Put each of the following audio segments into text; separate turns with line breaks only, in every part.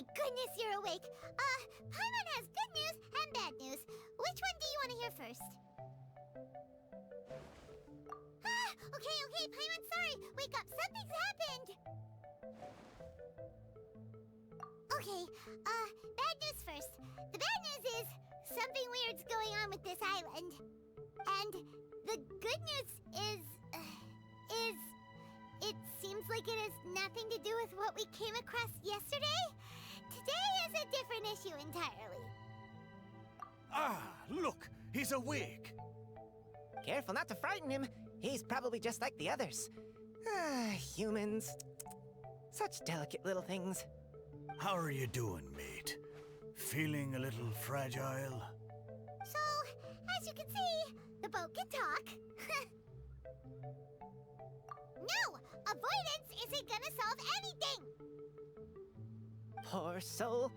Thank goodness you're awake. Paimon has good news and bad news. Which one do you want to hear first? Okay, Paimon, sorry. Wake up, something's happened. Okay, bad news first. The bad news is something weird's going on with this island. And the good news is it seems like it has nothing to do with what we came across yesterday. Today is a different issue entirely.
Ah, look, he's awake.
Careful not to frighten him. He's probably just like the others. Humans. Such delicate little things.
How are you doing, mate? Feeling a little fragile?
So, as you can see, the boat can talk. No! Avoidance isn't gonna solve anything!
Poor soul.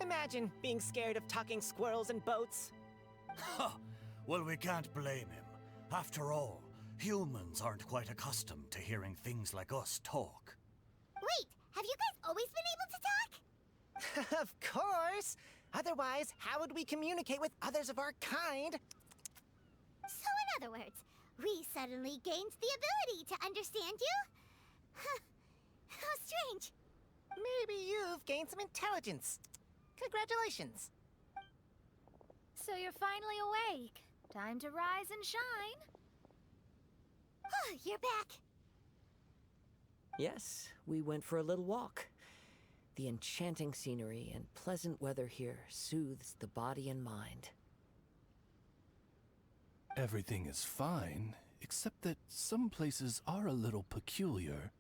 Imagine being scared of talking squirrels and boats.
Ha! Well, we can't blame him. After all, humans aren't quite accustomed to hearing things like us talk.
Wait, have you guys always been able to talk?
Of course! Otherwise, how would we communicate with others of our kind?
So in other words, we suddenly gained the ability to understand you? Huh. How strange.
Maybe you've gained some intelligence. Congratulations.
So you're finally awake. Time to rise and shine.
You're back.
Yes, we went for a little walk. The enchanting scenery and pleasant weather here soothes the body and mind.
Everything is fine, except that some places are a little peculiar.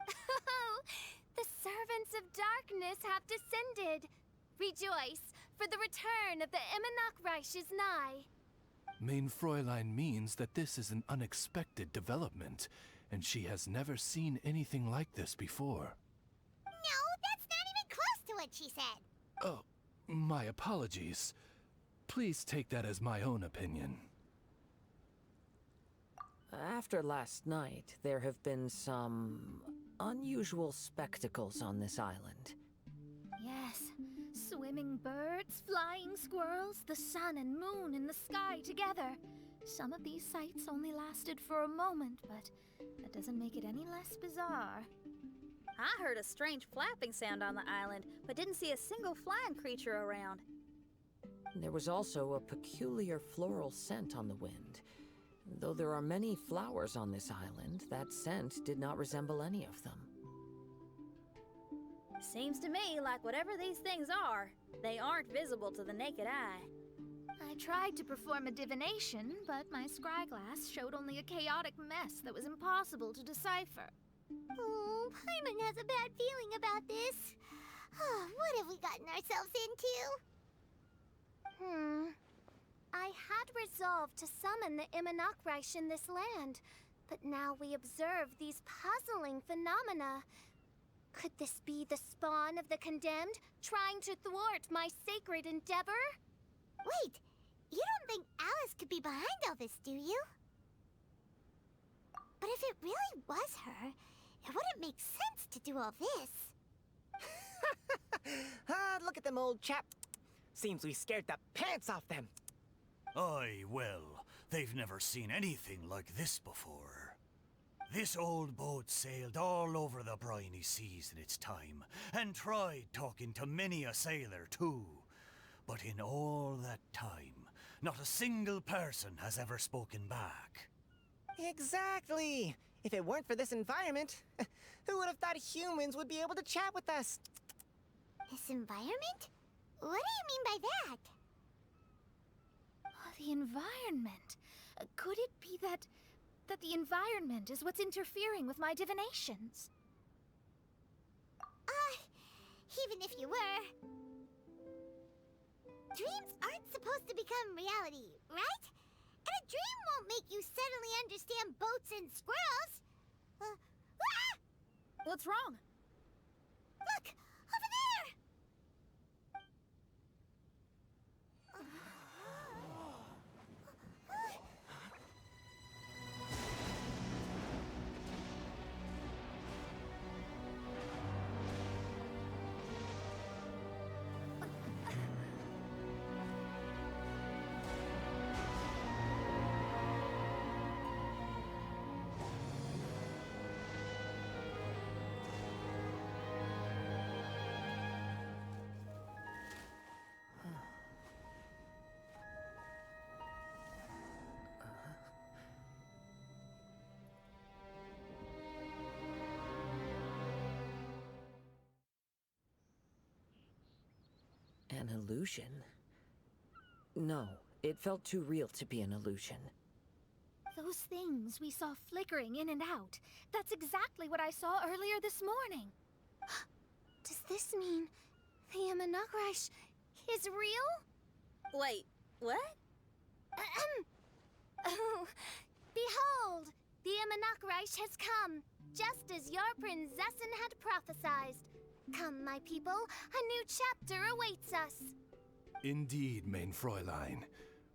Oh, the servants of darkness have descended. Rejoice, for the return of the Eminach Reich is nigh.
Main Fräulein means that this is an unexpected development, and she has never seen anything like this before.
No, that's not even close to what she said.
Oh, my apologies. Please take that as my own opinion.
After last night, there have been some unusual spectacles on this island.
Yes, swimming birds, flying squirrels, the sun and moon in the sky together. Some of these sights only lasted for a moment, but that doesn't make it any less bizarre.
I heard a strange flapping sound on the island, but didn't see a single flying creature around.
There was also a peculiar floral scent on the wind. Though there are many flowers on this island, that scent did not resemble any of them.
Seems to me like whatever these things are, they aren't visible to the naked eye.
I tried to perform a divination, but my scryglass showed only a chaotic mess that was impossible to decipher.
Oh, Paimon has a bad feeling about this. What have we gotten ourselves into?
I had resolved to summon the Eminach Reich in this land, but now we observe these puzzling phenomena. Could this be the spawn of the condemned, trying to thwart my sacred endeavor?
Wait, you don't think Alice could be behind all this, do you? But if it really was her, it wouldn't make sense to do all this.
Look at them, old chap. Seems we scared the pants off them.
Aye, well, they've never seen anything like this before. This old boat sailed all over the briny seas in its time, and tried talking to many a sailor too. But in all that time, not a single person has ever spoken back.
Exactly. If it weren't for this environment, who would have thought humans would be able to chat with us?
This environment? What do you mean by that?
The environment. Could it be that the environment is what's interfering with my divinations?
Even if you were... Dreams aren't supposed to become reality, right? And a dream won't make you suddenly understand boats and squirrels.
What's wrong?
Look! Over there!
An illusion? No, it felt too real to be an illusion.
Those things we saw flickering in and out. That's exactly what I saw earlier this morning. Does this mean the Imanakrish is real?
Wait, what?
Oh, behold! The Imanakrish has come, just as your prinzessin had prophesied. Come, my people, a new chapter awaits us.
Indeed, mein Fräulein.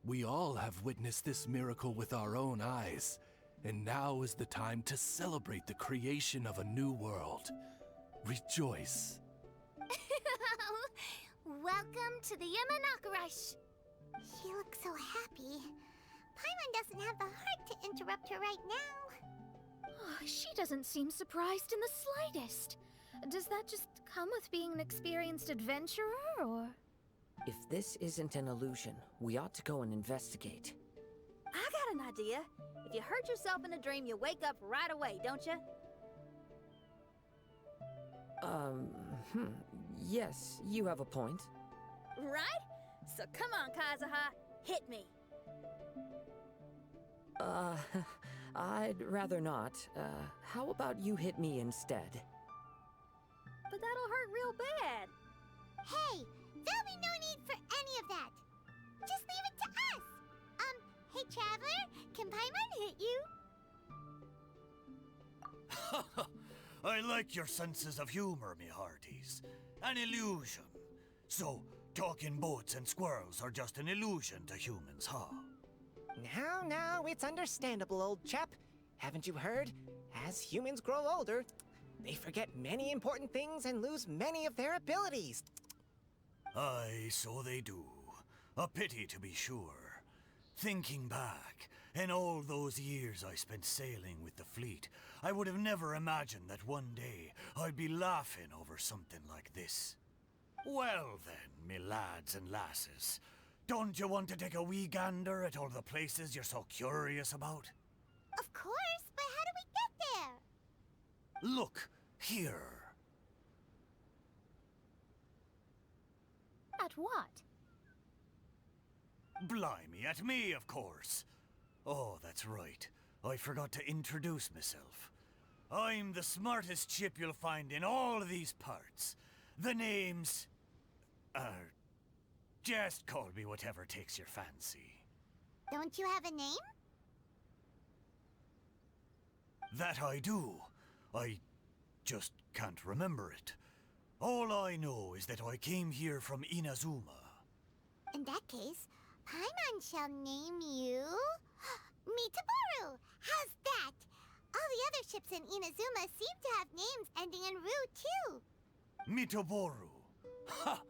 We all have witnessed this miracle with our own eyes, and now is the time to celebrate the creation of a new world. Rejoice.
Welcome to the Imanakrish.
She looks so happy. Paimon doesn't have the heart to interrupt her right now.
She doesn't seem surprised in the slightest. Does that just come with being an experienced adventurer, or...?
If this isn't an illusion, we ought to go and investigate.
I got an idea. If you hurt yourself in a dream, you wake up right away, don't you?
Yes, you have a point.
Right? So come on, Kazuha, hit me.
I'd rather not. How about you hit me instead?
But that'll hurt real bad.
Hey, there'll be no need for any of that. Just leave it to us. Hey, Traveler, can Paimon hit you?
I like your senses of humor, me hearties. An illusion. So, talking boats and squirrels are just an illusion to humans, huh?
Now, it's understandable, old chap. Haven't you heard? As humans grow older, they forget many important things and lose many of their abilities.
Aye, so they do. A pity, to be sure. Thinking back, in all those years I spent sailing with the fleet, I would have never imagined that one day I'd be laughing over something like this. Well then, me lads and lasses, don't you want to take a wee gander at all the places you're so curious about?
Of course, but how do we get there?
Look, here.
At what?
Blimey, at me, of course. Oh, that's right. I forgot to introduce myself. I'm the smartest chip you'll find in all of these parts. The name's... just call me whatever takes your fancy.
Don't you have a name?
That I do. I just can't remember it. All I know is that I came here from Inazuma.
In that case, Paimon shall name you... Mitaboru! How's that? All the other ships in Inazuma seem to have names ending in Ru, too.
Mitoboru. Ha!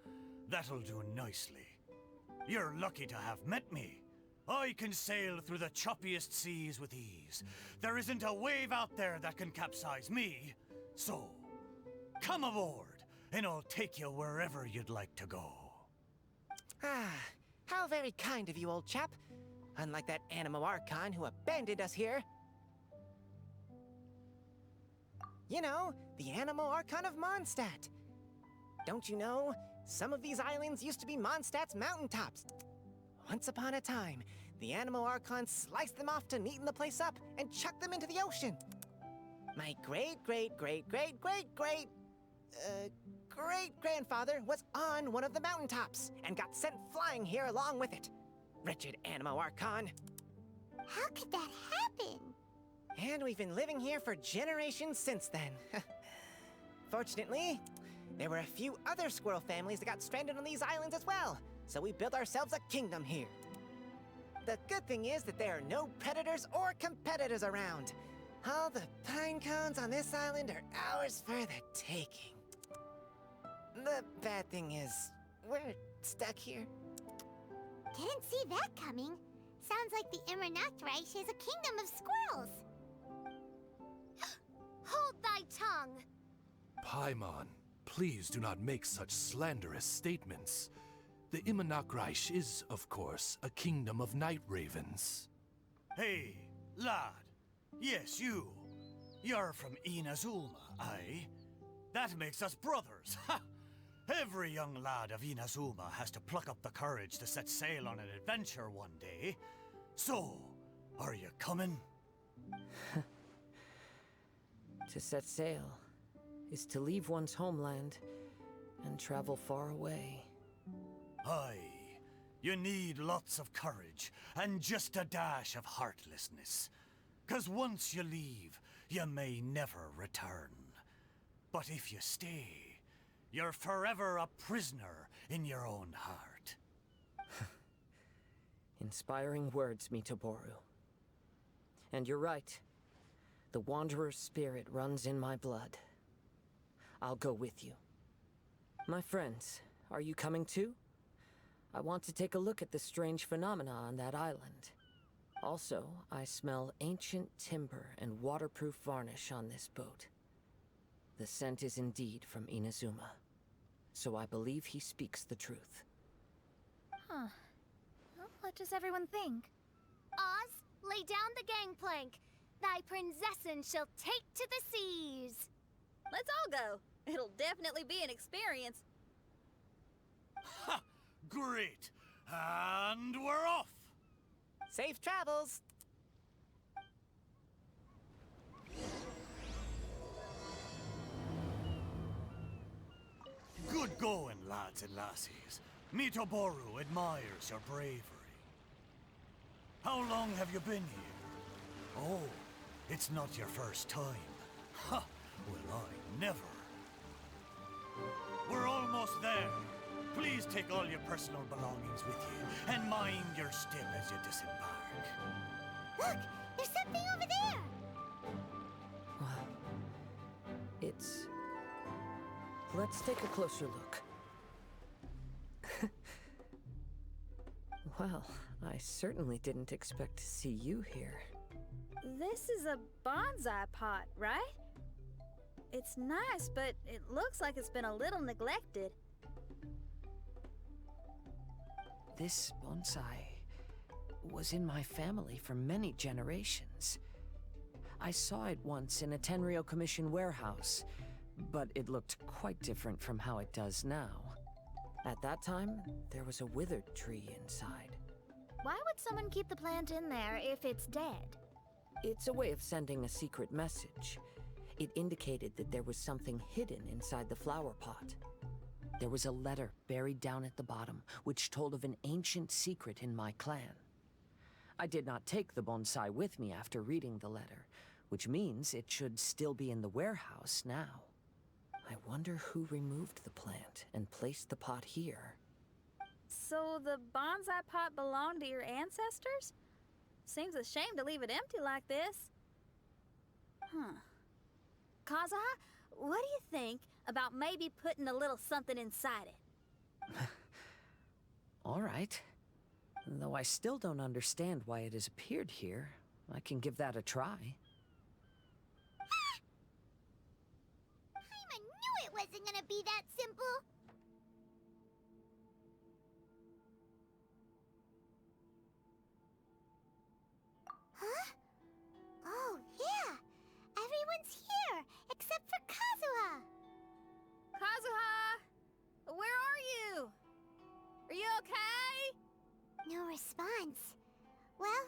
That'll do nicely. You're lucky to have met me. I can sail through the choppiest seas with ease. There isn't a wave out there that can capsize me. So, come aboard, and I'll take you wherever you'd like to go.
How very kind of you, old chap. Unlike that Animo Archon who abandoned us here. You know, the Animo Archon of Mondstadt. Don't you know, some of these islands used to be Mondstadt's mountaintops. Once upon a time, the Animo Archon sliced them off to neaten the place up and chucked them into the ocean. My great-grandfather was on one of the mountaintops and got sent flying here along with it. Wretched Animo Archon.
How could that happen?
And we've been living here for generations since then. Fortunately, there were a few other squirrel families that got stranded on these islands as well, so we built ourselves a kingdom here. The good thing is that there are no predators or competitors around. All the pine cones on this island are ours for the taking. The bad thing is, we're stuck here.
Didn't see that coming. Sounds like the Imanakrish is a kingdom of squirrels.
Hold thy tongue!
Paimon, please do not make such slanderous statements. The Imanakrish is, of course, a kingdom of night ravens.
Hey, lad. Yes, you. You're from Inazuma, aye? That makes us brothers, ha! Every young lad of Inazuma has to pluck up the courage to set sail on an adventure one day. So, are you coming?
To set sail is to leave one's homeland and travel far away.
Aye, you need lots of courage and just a dash of heartlessness. 'Cause once you leave, you may never return. But if you stay, you're forever a prisoner in your own heart.
Inspiring words, Mitoboru. And you're right. The Wanderer's spirit runs in my blood. I'll go with you. My friends, are you coming too? I want to take a look at the strange phenomena on that island. Also, I smell ancient timber and waterproof varnish on this boat. The scent is indeed from Inazuma. So I believe he speaks the truth.
Huh. Well, what does everyone think?
Oz, lay down the gangplank. Thy prinzessin shall take to the seas.
Let's all go. It'll definitely be an experience.
Ha! Great! And we're off!
Safe travels!
Good going, lads and lassies. Mitoboru admires your bravery. How long have you been here? Oh, it's not your first time. Ha! Well, I never. We're almost there. Please take all your personal belongings with you, and mind your step as you disembark.
Look, there's something over there.
Well, it's... Let's take a closer look. Well, I certainly didn't expect to see you here.
This is a bonsai pot, right? It's nice, but it looks like it's been a little neglected.
This bonsai was in my family for many generations. I saw it once in a Tenryo Commission warehouse, but it looked quite different from how it does now. At that time, there was a withered tree inside.
Why would someone keep the plant in there if it's dead?
It's a way of sending a secret message. It indicated that there was something hidden inside the flower pot. There was a letter buried down at the bottom, which told of an ancient secret in my clan. I did not take the bonsai with me after reading the letter, which means it should still be in the warehouse now. I wonder who removed the plant and placed the pot here.
So the bonsai pot belonged to your ancestors? Seems a shame to leave it empty like this. Huh. Kazuha, what do you think about maybe putting a little something inside it?
All right. Though I still don't understand why it has appeared here, I can give that a try.
I knew it wasn't gonna be that simple. Huh? Oh, yeah. Everyone's here, except for Kazuha.
Kazuha! Where are you? Are you okay?
No response. Well,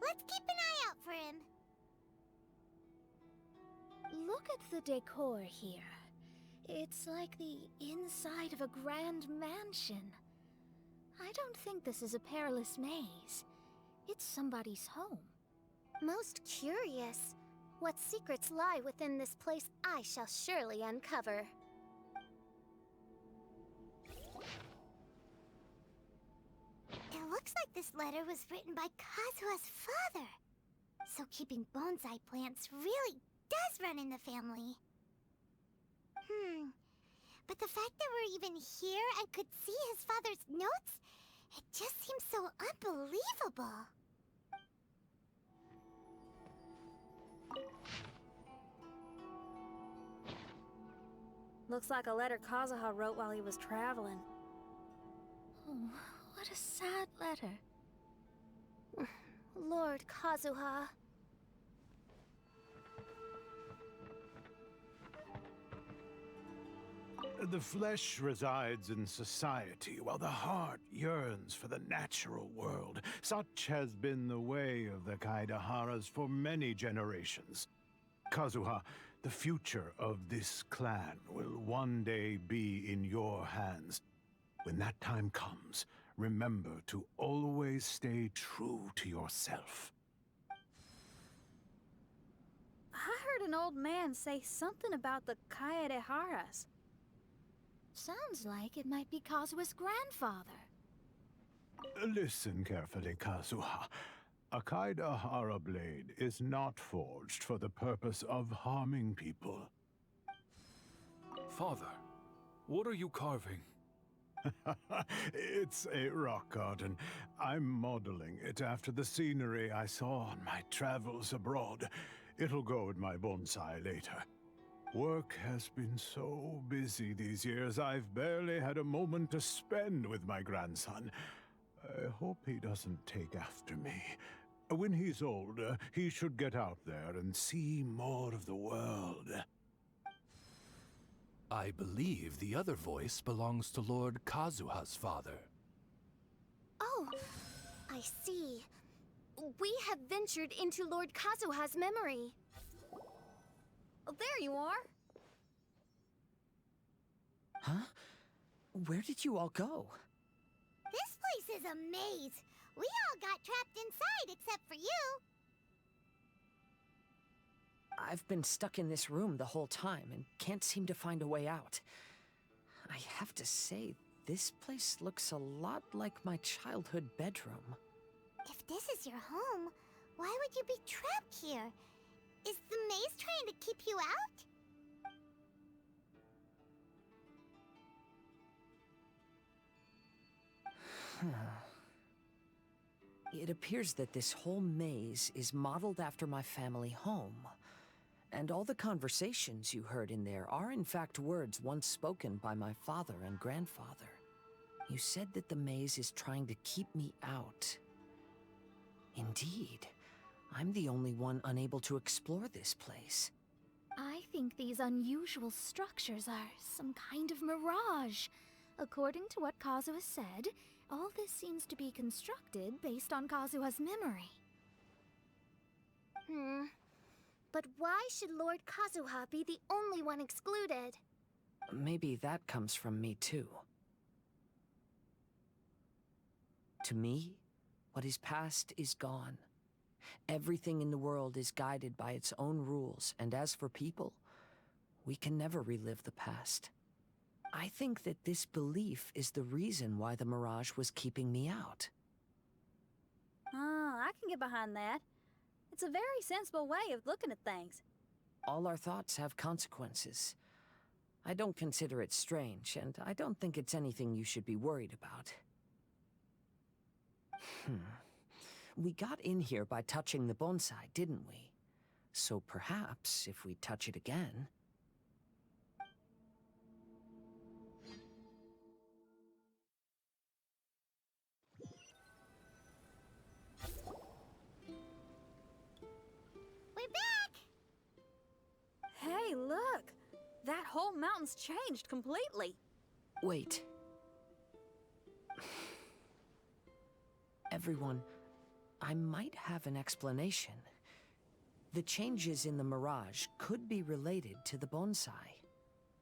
let's keep an eye out for him.
Look at the decor here. It's like the inside of a grand mansion. I don't think this is a perilous maze. It's somebody's home. Most curious. What secrets lie within this place I shall surely uncover.
It looks like this letter was written by Kazuha's father. So keeping bonsai plants really does run in the family. But the fact that we're even here and could see his father's notes, it just seems so unbelievable.
Looks like a letter Kazuha wrote while he was traveling.
Oh, what a sad letter. Lord Kazuha.
The flesh resides in society, while the heart yearns for the natural world. Such has been the way of the Kaidaharas for many generations. Kazuha, the future of this clan will one day be in your hands. When that time comes, remember to always stay true to yourself.
I heard an old man say something about the Kaidaharas.
Sounds like it might be Kazuha's grandfather.
Listen carefully, Kazuha. A Kaidahara blade is not forged for the purpose of harming people.
Father, what are you carving?
It's a rock garden. I'm modeling it after the scenery I saw on my travels abroad. It'll go in my bonsai later. Work has been so busy these years, I've barely had a moment to spend with my grandson. I hope he doesn't take after me. When he's older, he should get out there and see more of the world.
I believe the other voice belongs to Lord Kazuha's father.
Oh, I see. We have ventured into Lord Kazuha's memory.
Oh, there you are.
Huh? Where did you all go?
This place is a maze. We all got trapped inside except for you.
I've been stuck in this room the whole time and can't seem to find a way out. I have to say, this place looks a lot like my childhood bedroom.
If this is your home, why would you be trapped here? Is the maze trying to keep you out?
It appears that this whole maze is modeled after my family home. And all the conversations you heard in there are in fact words once spoken by my father and grandfather. You said that the maze is trying to keep me out. Indeed, I'm the only one unable to explore this place.
I think these unusual structures are some kind of mirage. According to what Kazuha said, all this seems to be constructed based on Kazuha's memory. But why should Lord Kazuha be the only one excluded?
Maybe that comes from me too. To me, what is past is gone. Everything in the world is guided by its own rules, and as for people, we can never relive the past. I think that this belief is the reason why the mirage was keeping me out.
I can get behind that. It's a very sensible way of looking at things.
All our thoughts have consequences. I don't consider it strange, and I don't think it's anything you should be worried about. We got in here by touching the bonsai, didn't we? So perhaps, if we touch it again...
We're back!
Hey, look! That whole mountain's changed completely.
Wait. Everyone, I might have an explanation. The changes in the mirage could be related to the bonsai.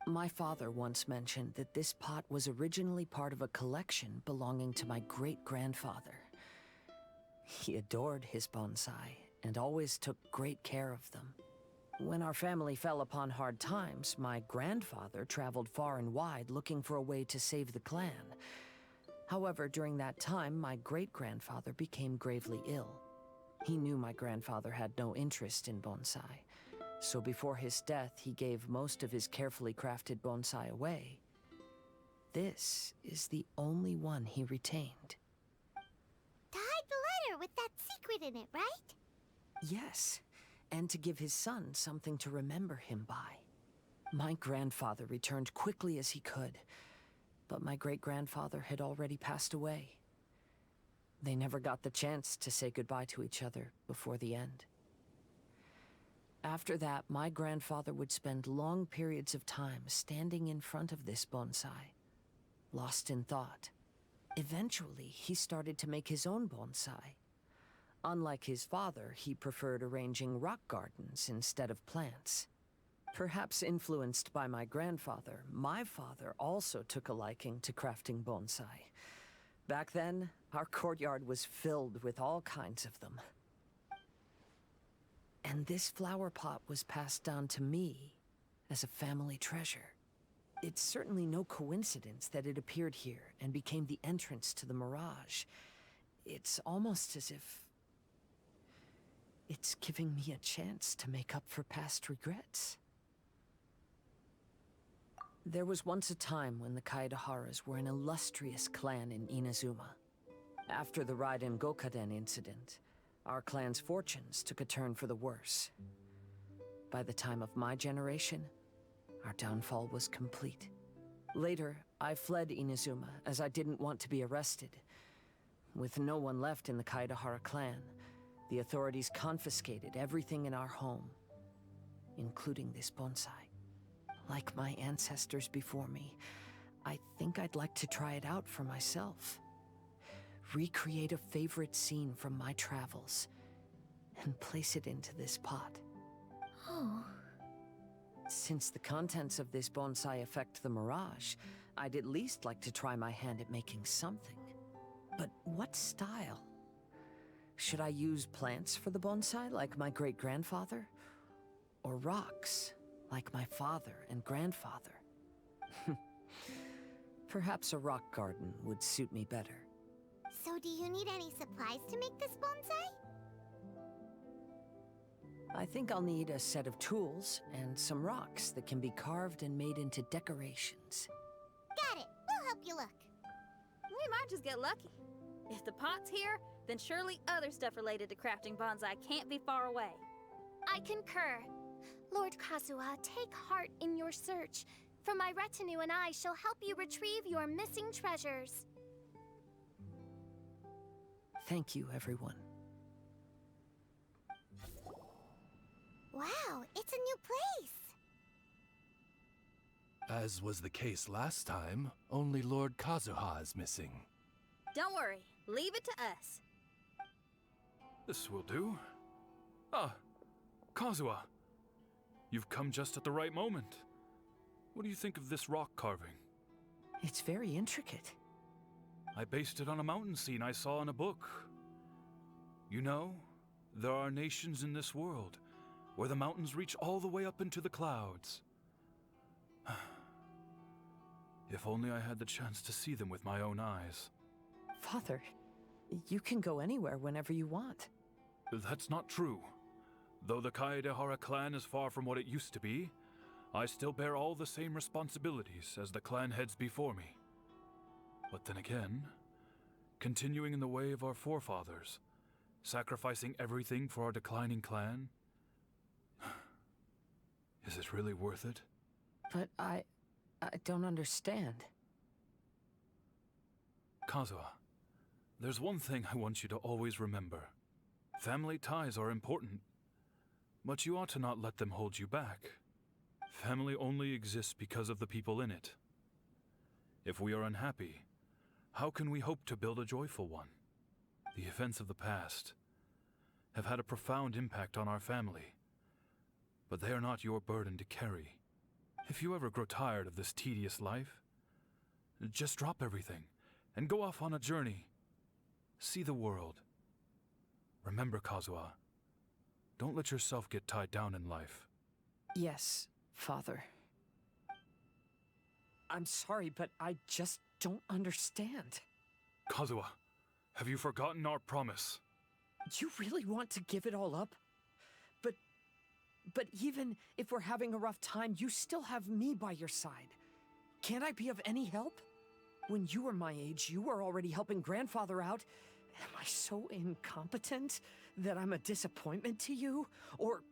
My father once mentioned that this pot was originally part of a collection belonging to my great-grandfather. He adored his bonsai and always took great care of them. When our family fell upon hard times, my grandfather traveled far and wide looking for a way to save the clan. However, during that time, my great-grandfather became gravely ill. He knew my grandfather had no interest in bonsai, so before his death, he gave most of his carefully crafted bonsai away. This is the only one he retained.
To hide the letter with that secret in it, right?
Yes, and to give his son something to remember him by. My grandfather returned quickly as he could, but my great-grandfather had already passed away. They never got the chance to say goodbye to each other before the end. After that, my grandfather would spend long periods of time standing in front of this bonsai, lost in thought. Eventually, he started to make his own bonsai. Unlike his father, he preferred arranging rock gardens instead of plants. Perhaps influenced by my grandfather, my father also took a liking to crafting bonsai. Back then, our courtyard was filled with all kinds of them. And this flower pot was passed down to me as a family treasure. It's certainly no coincidence that it appeared here and became the entrance to the mirage. It's almost as if it's giving me a chance to make up for past regrets. There was once a time when the Kaidaharas were an illustrious clan in Inazuma. After the Raiden Gokaden incident, our clan's fortunes took a turn for the worse. By the time of my generation, our downfall was complete. Later, I fled Inazuma as I didn't want to be arrested. With no one left in the Kaidahara clan, the authorities confiscated everything in our home, including this bonsai. Like my ancestors before me, I think I'd like to try it out for myself. Recreate a favorite scene from my travels and place it into this pot.
Oh.
Since the contents of this bonsai affect the mirage, I'd at least like to try my hand at making something. But what style? Should I use plants for the bonsai like my great-grandfather? Or rocks like my father and grandfather? Perhaps a rock garden would suit me better.
So do you need any supplies to make this bonsai?
I think I'll need a set of tools and some rocks that can be carved and made into decorations.
Got it. We'll help you look.
We might just get lucky. If the pot's here, then surely other stuff related to crafting bonsai can't be far away.
I concur. Lord Kazuha, take heart in your search, for my retinue and I shall help you retrieve your missing treasures.
Thank you, everyone.
Wow, it's a new place.
As was the case last time, only Lord Kazuha is missing.
Don't worry, leave it to us.
This will do. Ah, Kazuha. You've come just at the right moment. What do you think of this rock carving?
It's very intricate.
I based it on a mountain scene I saw in a book. You know, there are nations in this world where the mountains reach all the way up into the clouds. If only I had the chance to see them with my own eyes.
Father, you can go anywhere whenever you want.
That's not true. Though the Kaedehara clan is far from what it used to be, I still bear all the same responsibilities as the clan heads before me. But then again, continuing in the way of our forefathers, sacrificing everything for our declining clan, is it really worth it?
But I don't understand.
Kazuha, there's one thing I want you to always remember. Family ties are important, but you ought to not let them hold you back. Family only exists because of the people in it. If we are unhappy, how can we hope to build a joyful one? The events of the past have had a profound impact on our family, but they are not your burden to carry. If you ever grow tired of this tedious life, just drop everything and go off on a journey. See the world. Remember, Kazuha, don't let yourself get tied down in life.
Yes, Father. I'm sorry, but I just don't understand.
Kazuha, have you forgotten our promise?
You really want to give it all up? But even if we're having a rough time, you still have me by your side. Can't I be of any help? When you were my age, you were already helping Grandfather out. Am I so incompetent that I'm a disappointment to you? Or...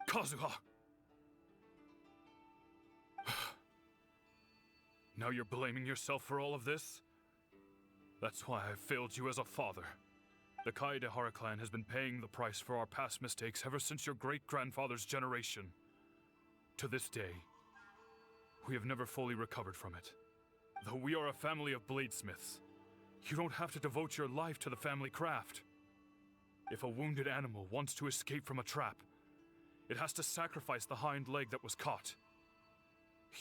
Kazuha! Now you're blaming yourself for all of this? That's why I failed you as a father. The Kaedehara clan has been paying the price for our past mistakes ever since your great-grandfather's generation. To this day, we have never fully recovered from it. Though we are a family of bladesmiths, you don't have to devote your life to the family craft. If a wounded animal wants to escape from a trap, it has to sacrifice the hind leg that was caught.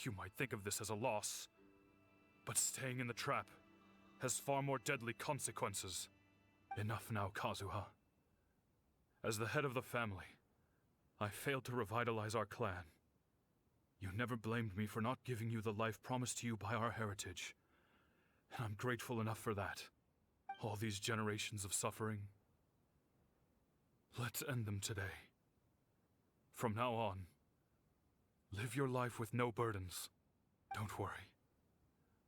You might think of this as a loss, but staying in the trap has far more deadly consequences. Enough now, Kazuha. As the head of the family, I failed to revitalize our clan. You never blamed me for not giving you the life promised to you by our heritage, and I'm grateful enough for that. All these generations of suffering, let's end them today. From now on, live your life with no burdens. Don't worry.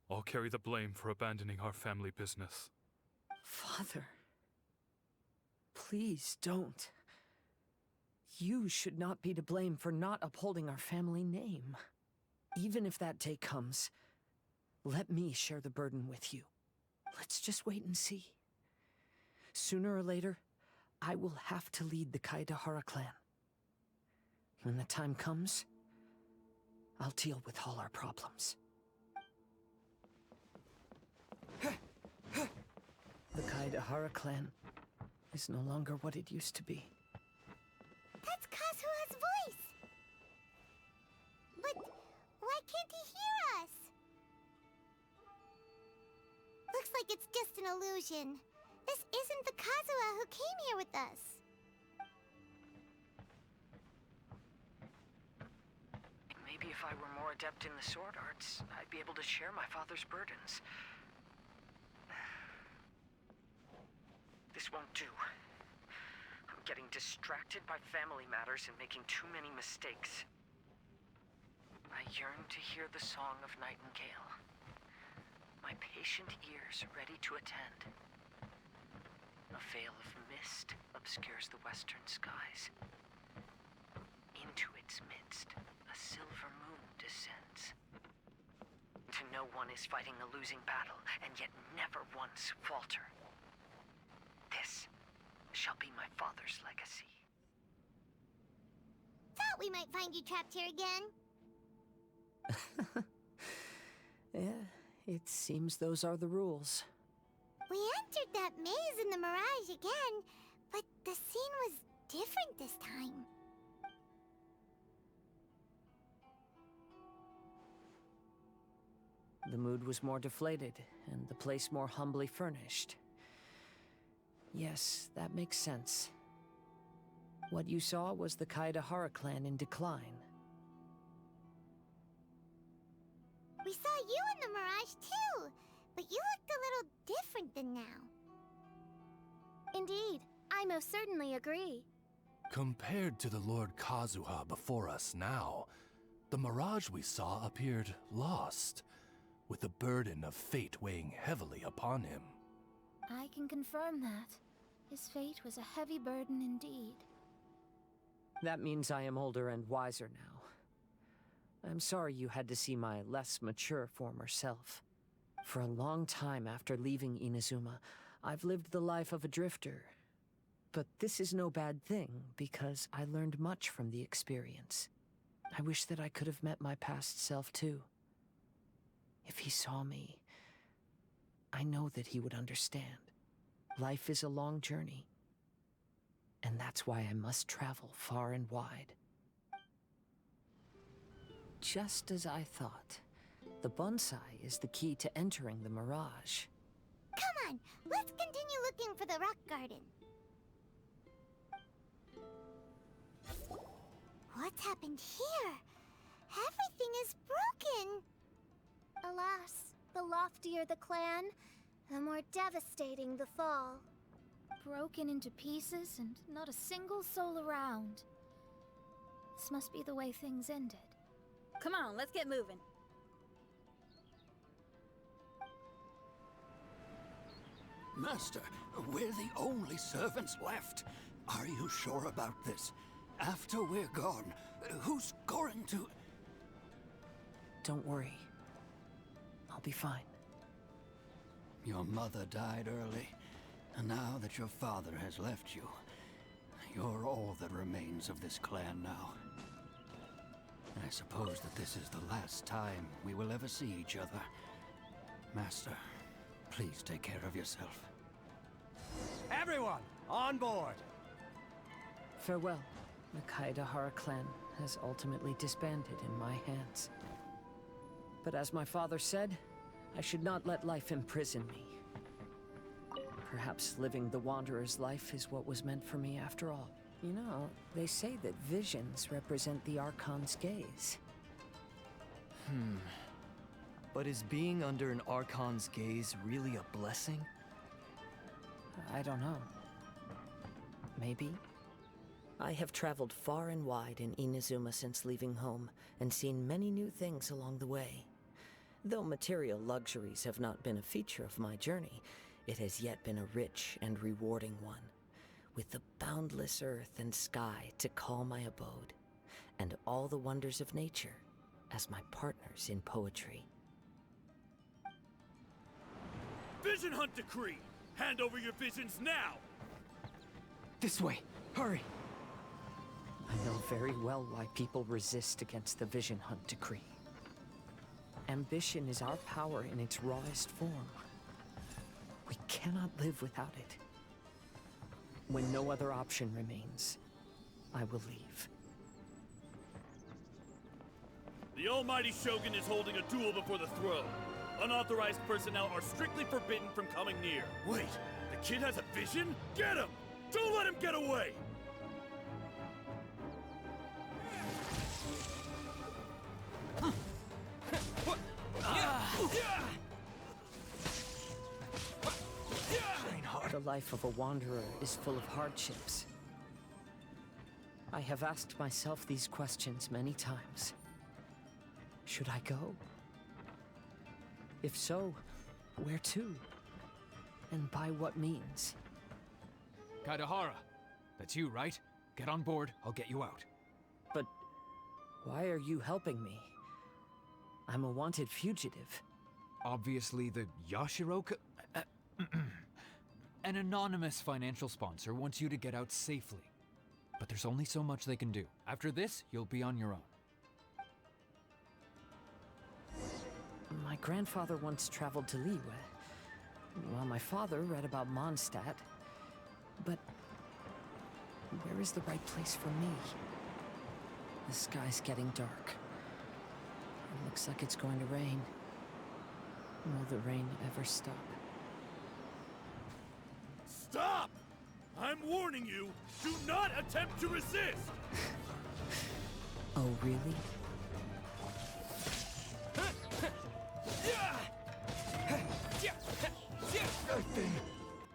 I'll carry the blame for abandoning our family business.
Father, please don't. You should not be to blame for not upholding our family name. Even if that day comes, let me share the burden with you. Let's just wait and see. Sooner or later, I will have to lead the Kaedehara clan. When the time comes, I'll deal with all our problems. The Kaedehara clan is no longer what it used to be.
That's Kazuha's voice! But why can't he hear us? Looks like it's just an illusion. This isn't the Kazuha who came here with us.
Maybe if I were more adept in the sword arts, I'd be able to share my father's burdens. This won't do. I'm getting distracted by family matters and making too many mistakes. I yearn to hear the song of Nightingale. My patient ears ready to attend. A veil of mist obscures the western skies. Into its midst, a silver moon descends. To know one is fighting a losing battle, and yet never once falter. This shall be my father's legacy.
Thought we might find you trapped here again.
Yeah, it seems those are the rules.
We entered that maze in the Mirage again, but the scene was different this time.
The mood was more deflated, and the place more humbly furnished. Yes, that makes sense. What you saw was the Kaedehara clan in decline.
We saw you in the Mirage too, but you looked a little different than now.
Indeed, I most certainly agree.
Compared to the Lord Kazuha before us now, the mirage we saw appeared lost, with the burden of fate weighing heavily upon him.
I can confirm that. His fate was a heavy burden indeed.
That means I am older and wiser now. I'm sorry you had to see my less mature former self. For a long time after leaving Inazuma, I've lived the life of a drifter. But this is no bad thing, because I learned much from the experience. I wish that I could have met my past self too. If he saw me, I know that he would understand. Life is a long journey, and that's why I must travel far and wide. Just as I thought, the bonsai is the key to entering the mirage.
Come on, let's continue looking for the rock garden. What's happened here? Everything is broken.
Alas, the loftier the clan, the more devastating the fall.
Broken into pieces and not a single soul around. This must be the way things ended. Come on, let's get moving.
Master, we're the only servants left. Are you sure about this? After we're gone, who's going to...
Don't worry. I'll be fine.
Your mother died early, And now that your father has left you, you're all that remains of this clan now. I suppose that this is the last time we will ever see each other. Master, please take care of yourself.
Everyone, on board!
Farewell. The Kaidahara clan has ultimately disbanded in my hands. But as my father said, I should not let life imprison me. Perhaps living the Wanderer's life is what was meant for me after all. You know, they say that visions represent the Archon's gaze.
But is being under an Archon's gaze really a blessing?
I don't know. Maybe. I have traveled far and wide in Inazuma since leaving home, and seen many new things along the way. Though material luxuries have not been a feature of my journey, it has yet been a rich and rewarding one, with the boundless earth and sky to call my abode, and all the wonders of nature as my partners in poetry.
Vision Hunt Decree! Hand over your visions now!
This way! Hurry!
I know very well why people resist against the Vision Hunt Decree. Ambition is our power in its rawest form. We cannot live without it. When no other option remains, I will leave.
The Almighty Shogun is holding a duel before the throne. Unauthorized personnel are strictly forbidden from coming near. Wait, the kid has a vision? Get him! Don't let him get away!
The life of a wanderer is full of hardships. I have asked myself these questions many times. Should I go? If so, where to? And by what means?
Kaidahara, that's you, right? Get on board, I'll get you out.
But why are you helping me? I'm a wanted fugitive.
Obviously the Yashiro An anonymous financial sponsor wants you to get out safely. But there's only so much they can do. After this, you'll be on your own.
My grandfather once traveled to Liyue, while my father read about Mondstadt. But where is the right place for me? The sky's getting dark. It looks like it's going to rain. Will the rain ever stop?
Stop! I'm warning you, do not attempt to resist!
Oh, really?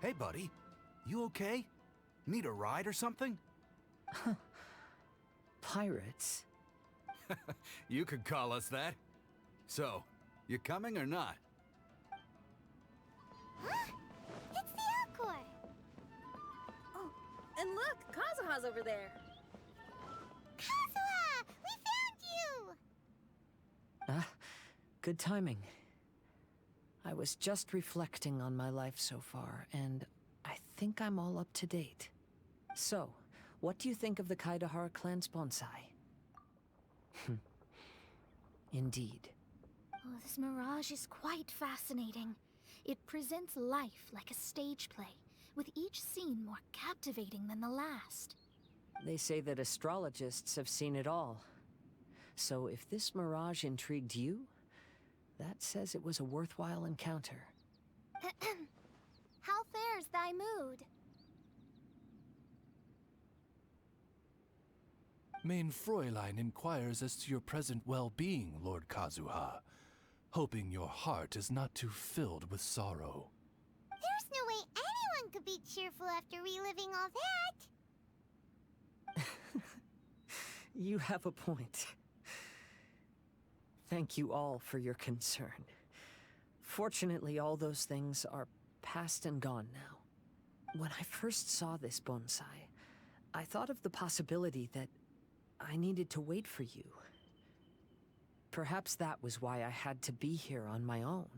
Hey, buddy. You okay? Need a ride or something?
Pirates?
You could call us that. So, you coming or not?
Huh? It's the Alcor!
Oh, and look, Kazuha's over there.
Kazuha! We found you!
Ah, good timing. I was just reflecting on my life so far, and I think I'm all up to date. So, what do you think of the Kaidahara clan's bonsai? Indeed.
Oh, this mirage is quite fascinating. It presents life like a stage play, with each scene more captivating than the last.
They say that astrologists have seen it all. So if this mirage intrigued you, that says it was a worthwhile encounter.
How fares thy mood?
Main Fräulein inquires as to your present well-being, Lord Kazuha, hoping your heart is not too filled with sorrow.
There's no way anyone could be cheerful after reliving all that!
You have a point. Thank you all for your concern. Fortunately, all those things are past and gone now. When I first saw this bonsai, I thought of the possibility that I needed to wait for you. Perhaps that was why I had to be here on my own.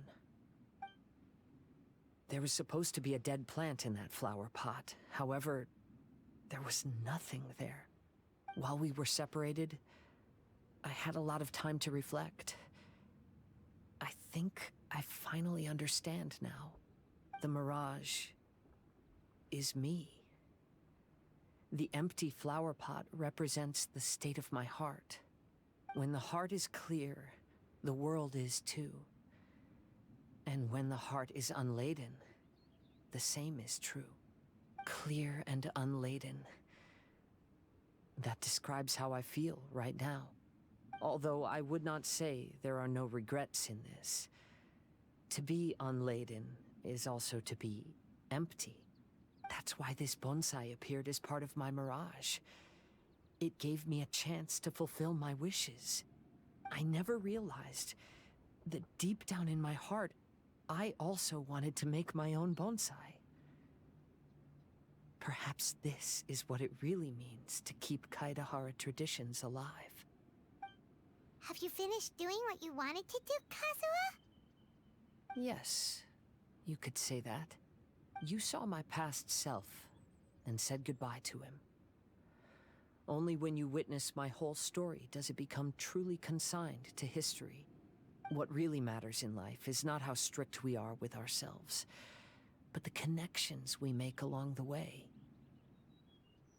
There was supposed to be a dead plant in that flower pot. However, there was nothing there. While we were separated, I had a lot of time to reflect. I think I finally understand now. The mirage is me. The empty flower pot represents the state of my heart. When the heart is clear, the world is too. And when the heart is unladen, the same is true. Clear and unladen. That describes how I feel right now. Although I would not say there are no regrets in this. To be unladen is also to be empty. That's why this bonsai appeared as part of my mirage. It gave me a chance to fulfill my wishes. I never realized that deep down in my heart, I also wanted to make my own bonsai. Perhaps this is what it really means to keep Kaedahara traditions alive.
Have you finished doing what you wanted to do, Kazuha?
Yes, you could say that. You saw my past self and said goodbye to him. Only when you witness my whole story does it become truly consigned to history. What really matters in life is not how strict we are with ourselves, but the connections we make along the way.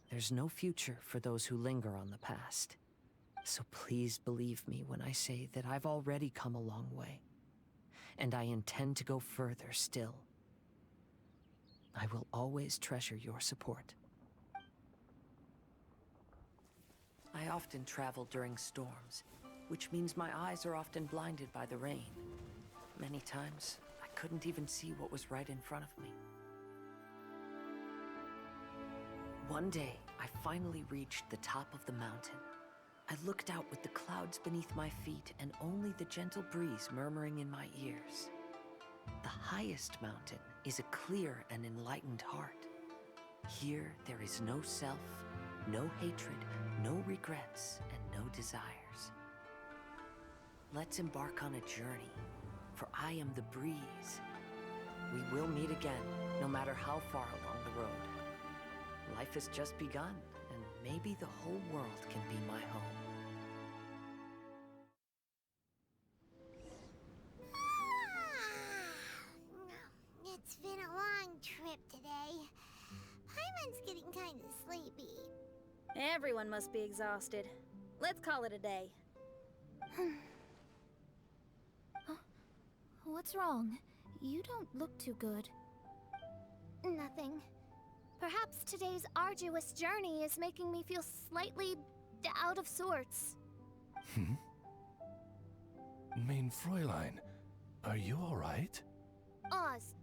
There's no future for those who linger on the past. So please believe me when I say that I've already come a long way. And I intend to go further still. I will always treasure your support. I often travel during storms, which means my eyes are often blinded by the rain. Many times, I couldn't even see what was right in front of me. One day, I finally reached the top of the mountain. I looked out with the clouds beneath my feet and only the gentle breeze murmuring in my ears. The highest mountain is a clear and enlightened heart. Here, there is no self, no hatred, no regrets, and no desires. Let's embark on a journey, for I am the breeze. We will meet again, no matter how far along the road. Life has just begun, and maybe the whole world can be my home.
It's been a long trip today. Paimon's getting kind of sleepy.
Everyone must be exhausted. Let's call it a day.
What's wrong? You don't look too good. Nothing. Perhaps today's arduous journey is making me feel slightly out of sorts.
Main Fräulein, are you all right?
Oz,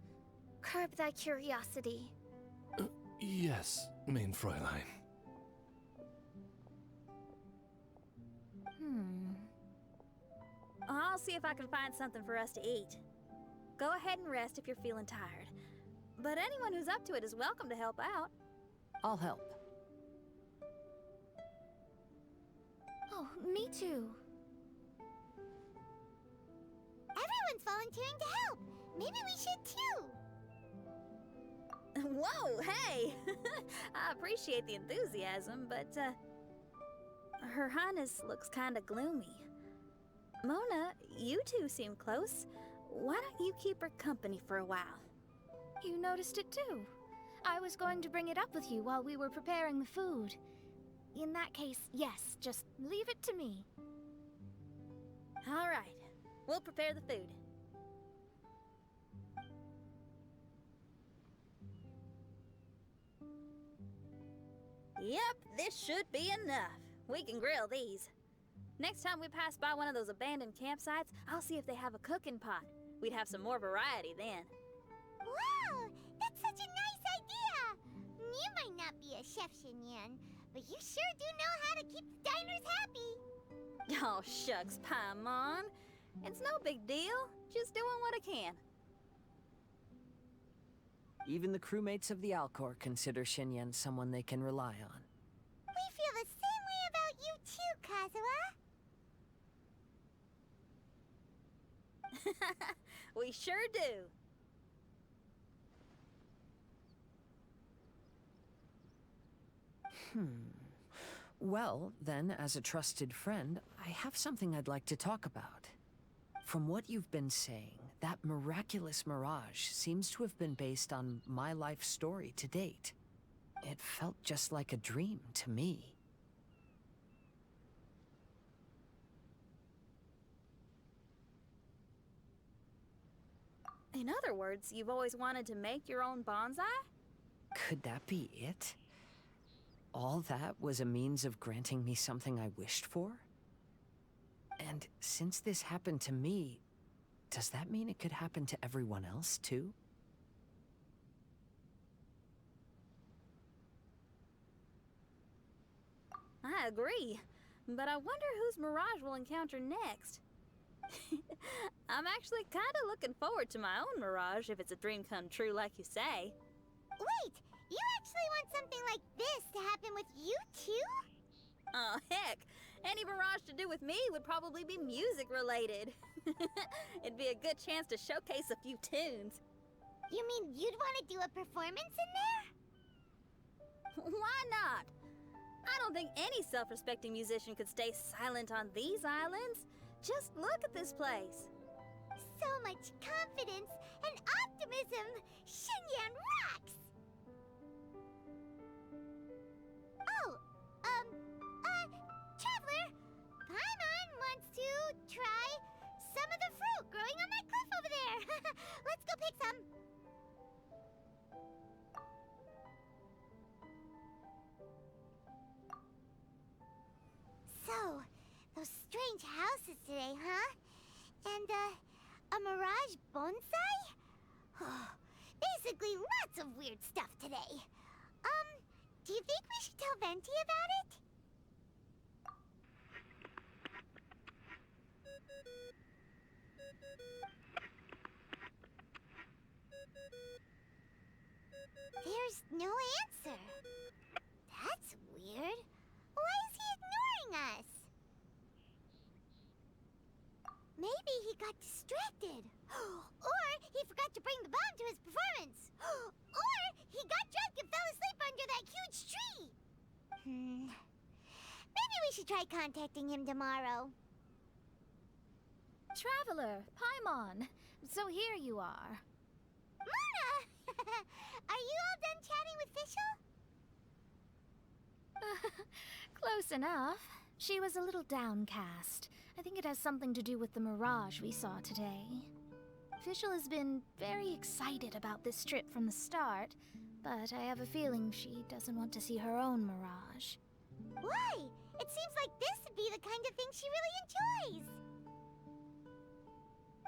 curb thy curiosity.
Yes, Main Fräulein.
I'll see if I can find something for us to eat. Go ahead and rest if you're feeling tired. But anyone who's up to it is welcome to help out.
I'll help.
Oh, me too.
Everyone's volunteering to help. Maybe we should too.
Whoa, hey! I appreciate the enthusiasm, but, Her Highness looks kinda gloomy. Mona, you two seem close. Why don't you keep her company for a while?
You noticed it too. I was going to bring it up with you while we were preparing the food. In that case, yes, just leave it to me.
All right, we'll prepare the food. Yep, this should be enough. We can grill these. Next time we pass by one of those abandoned campsites, I'll see if they have a cooking pot. We'd have some more variety then.
Wow, that's such a nice idea. You might not be a chef, Xinyan, but you sure do know how to keep the diners happy.
Oh, shucks, Paimon. It's no big deal. Just doing what I can.
Even the crewmates of the Alcor consider Xinyan someone they can rely on.
We feel the same way about you too, Kazuha.
We sure do.
Well, then, as a trusted friend, I have something I'd like to talk about. From what you've been saying, that miraculous mirage seems to have been based on my life story to date. It felt just like a dream to me.
In other words, you've always wanted to make your own bonsai?
Could that be it? All that was a means of granting me something I wished for? And since this happened to me, does that mean it could happen to everyone else, too?
I agree, but I wonder whose mirage we'll encounter next. I'm actually kind of looking forward to my own mirage if it's a dream come true like you say.
Wait, you actually want something like this to happen with you too?
Oh, heck. Any mirage to do with me would probably be music related. It'd be a good chance to showcase a few tunes.
You mean you'd want to do a performance in there?
Why not? I don't think any self-respecting musician could stay silent on these islands. Just look at this place.
So much confidence and optimism! Xinyan rocks! Oh, Traveler, Paimon wants to try some of the fruit growing on that cliff over there. Let's go pick some. So, those strange houses today, huh? And, a mirage bonsai? Oh, basically lots of weird stuff today. Do you think we should tell Venti about it? There's no answer. That's weird. Why is he ignoring us? Maybe he got distracted. Or he forgot to bring the bomb to his performance. Or he got drunk and fell asleep under that huge tree. Maybe we should try contacting him tomorrow.
Traveler, Paimon. So here you are.
Mona! Are you all done chatting with Fischl?
Close enough. She was a little downcast. I think it has something to do with the mirage we saw today. Fischl has been very excited about this trip from the start, but I have a feeling she doesn't want to see her own mirage.
Why? It seems like this would be the kind of thing she really enjoys.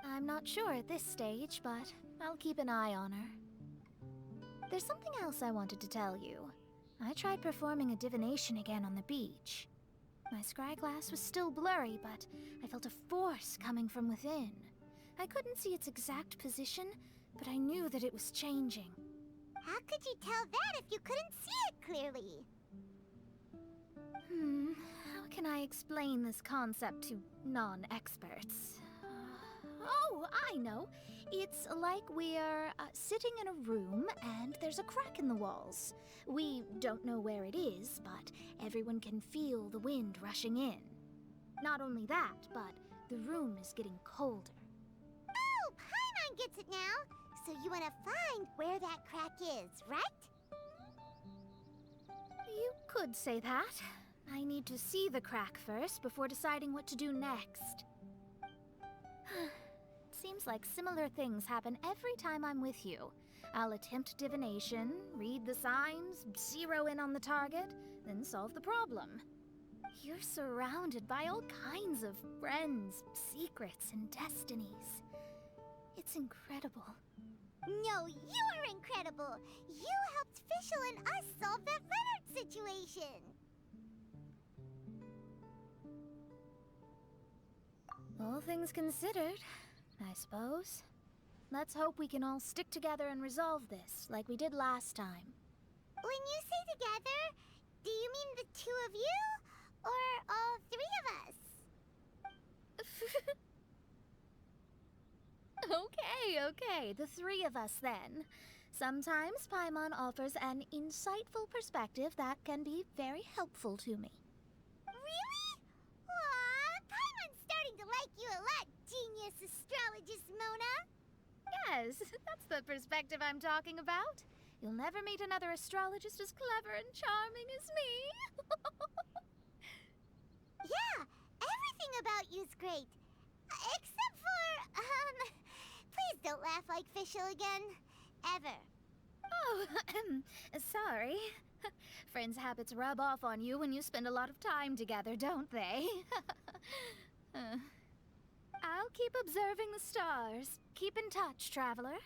I'm not sure at this stage, but I'll keep an eye on her. There's something else I wanted to tell you. I tried performing a divination again on the beach. My scryglass was still blurry, but I felt a force coming from within. I couldn't see its exact position, but I knew that it was changing.
How could you tell that if you couldn't see it clearly?
How can I explain this concept to non-experts? Oh, I know. It's like we're sitting in a room and there's a crack in the walls. We don't know where it is, but everyone can feel the wind rushing in. Not only that, but the room is getting colder.
Oh, Paimon gets it now. So you want to find where that crack is, right?
You could say that. I need to see the crack first before deciding what to do next. Seems like similar things happen every time I'm with you. I'll attempt divination, read the signs, zero in on the target, then solve the problem. You're surrounded by all kinds of friends, secrets, and destinies. It's incredible.
No, you're incredible! You helped Fischl and us solve that Leonard situation!
All things considered, I suppose. Let's hope we can all stick together and resolve this, like we did last time.
When you say together, do you mean the two of you? Or all three of us?
Okay, the three of us then.
Sometimes Paimon offers an insightful perspective that can be very helpful to me.
Really? Aw, Paimon's starting to like you a lot, genius astrologist Mona.
Yes, that's the perspective I'm talking about. You'll never meet another astrologist as clever and charming as me.
Yeah, everything about you's great. Except for, please don't laugh like Fischl again. Ever.
Oh, sorry. Friends' habits rub off on you when you spend a lot of time together, don't they? I'll keep observing the stars. Keep in touch, traveler.